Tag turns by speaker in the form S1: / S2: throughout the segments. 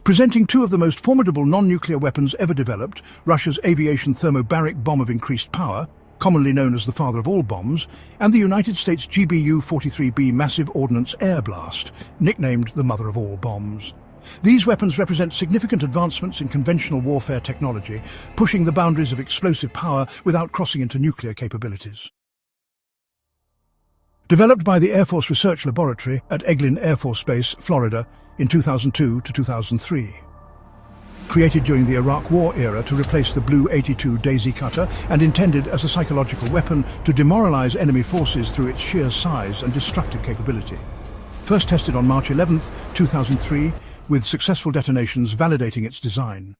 S1: Presenting two of the most formidable non-nuclear weapons ever developed, Russia's aviation thermobaric bomb of increased power, commonly known as the father of all bombs, and the United States GBU-43B massive ordnance air blast, nicknamed the mother of all bombs. These weapons represent significant advancements in conventional warfare technology, pushing the boundaries of explosive power without crossing into nuclear capabilities. Developed by the Air Force Research Laboratory at Eglin Air Force Base, Florida, in 2002 to 2003. Created during the Iraq War era to replace the Blue 82 Daisy Cutter and intended as a psychological weapon to demoralize enemy forces through its sheer size and destructive capability. First tested on March 11, 2003, with successful detonations validating its design.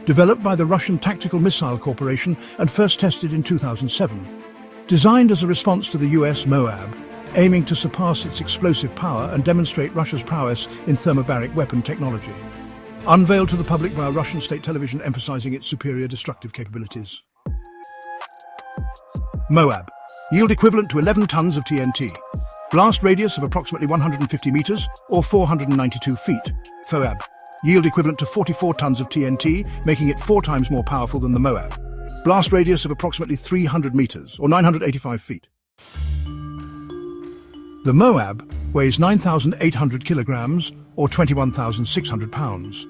S1: Developed by the Russian Tactical Missile Corporation and first tested in 2007. Designed as a response to the US MOAB, aiming to surpass its explosive power and demonstrate Russia's prowess in thermobaric weapon technology. Unveiled to the public via Russian state television, emphasizing its superior destructive capabilities. MOAB, yield equivalent to 11 tons of TNT. Blast radius of approximately 150 meters or 492 feet. FOAB, yield equivalent to 44 tons of TNT, making it 4 times more powerful than the MOAB. Blast radius of approximately 300 meters or 985 feet. The MOAB weighs 9,800 kilograms or 21,600 pounds.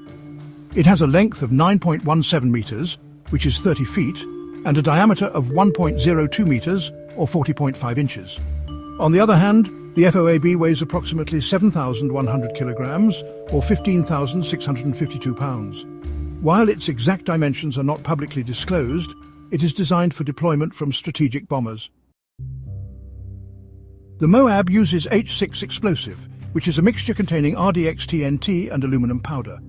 S1: It has a length of 9.17 meters, which is 30 feet, and a diameter of 1.02 meters or 40.5 inches. On the other hand, the FOAB weighs approximately 7,100 kilograms or 15,652 pounds. While its exact dimensions are not publicly disclosed, it is designed for deployment from strategic bombers. The MOAB uses H6 explosive, which is a mixture containing RDX TNT and aluminum powder.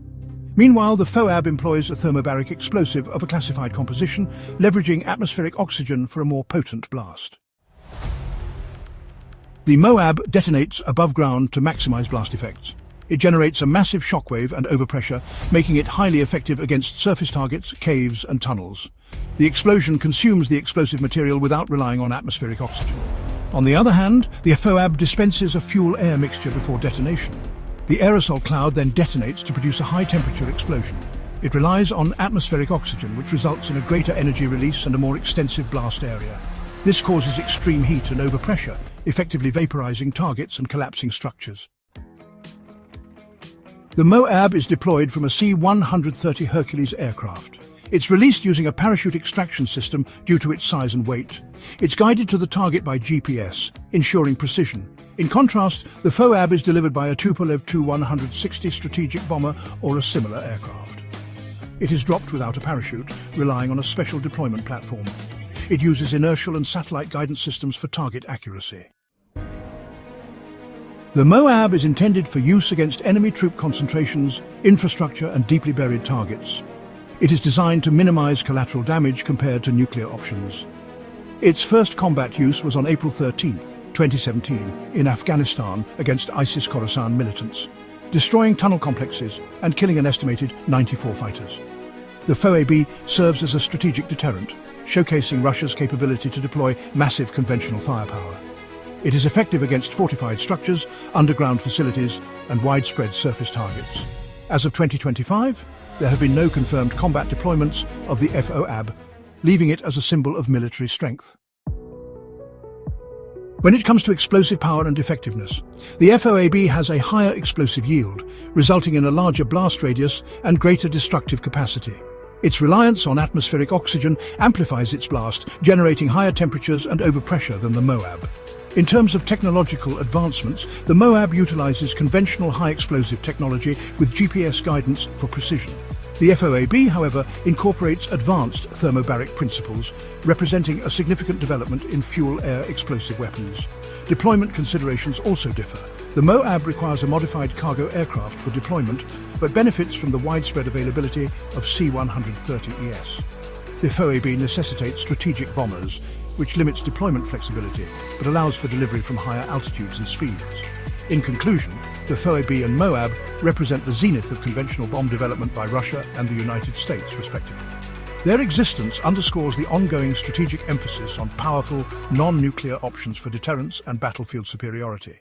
S1: Meanwhile, the FOAB employs a thermobaric explosive of a classified composition, leveraging atmospheric oxygen for a more potent blast. The MOAB detonates above ground to maximize blast effects. It generates a massive shockwave and overpressure, making it highly effective against surface targets, caves, and tunnels. The explosion consumes the explosive material without relying on atmospheric oxygen. On the other hand, the FOAB dispenses a fuel-air mixture before detonation. The aerosol cloud then detonates to produce a high-temperature explosion. It relies on atmospheric oxygen, which results in a greater energy release and a more extensive blast area. This causes extreme heat and overpressure, effectively vaporizing targets and collapsing structures. The MOAB is deployed from a C-130 Hercules aircraft. It's released using a parachute extraction system due to its size and weight. It's guided to the target by GPS, ensuring precision. In contrast, the FOAB is delivered by a Tupolev Tu-160 strategic bomber or a similar aircraft. It is dropped without a parachute, relying on a special deployment platform. It uses inertial and satellite guidance systems for target accuracy. The MOAB is intended for use against enemy troop concentrations, infrastructure, and deeply buried targets. It is designed to minimize collateral damage compared to nuclear options. Its first combat use was on April 13, 2017, in Afghanistan against ISIS Khorasan militants, destroying tunnel complexes and killing an estimated 94 fighters. The FOAB serves as a strategic deterrent, showcasing Russia's capability to deploy massive conventional firepower. It is effective against fortified structures, underground facilities, and widespread surface targets. As of 2025, there have been no confirmed combat deployments of the FOAB, leaving it as a symbol of military strength. When it comes to explosive power and effectiveness, the FOAB has a higher explosive yield, resulting in a larger blast radius and greater destructive capacity. Its reliance on atmospheric oxygen amplifies its blast, generating higher temperatures and overpressure than the MOAB. In terms of technological advancements, the MOAB utilizes conventional high-explosive technology with GPS guidance for precision. The FOAB, however, incorporates advanced thermobaric principles, representing a significant development in fuel-air explosive weapons. Deployment considerations also differ. The MOAB requires a modified cargo aircraft for deployment, but benefits from the widespread availability of C-130ES. The FOAB necessitates strategic bombers, which limits deployment flexibility, but allows for delivery from higher altitudes and speeds. In conclusion, the FOAB and MOAB represent the zenith of conventional bomb development by Russia and the United States, respectively. Their existence underscores the ongoing strategic emphasis on powerful, non-nuclear options for deterrence and battlefield superiority.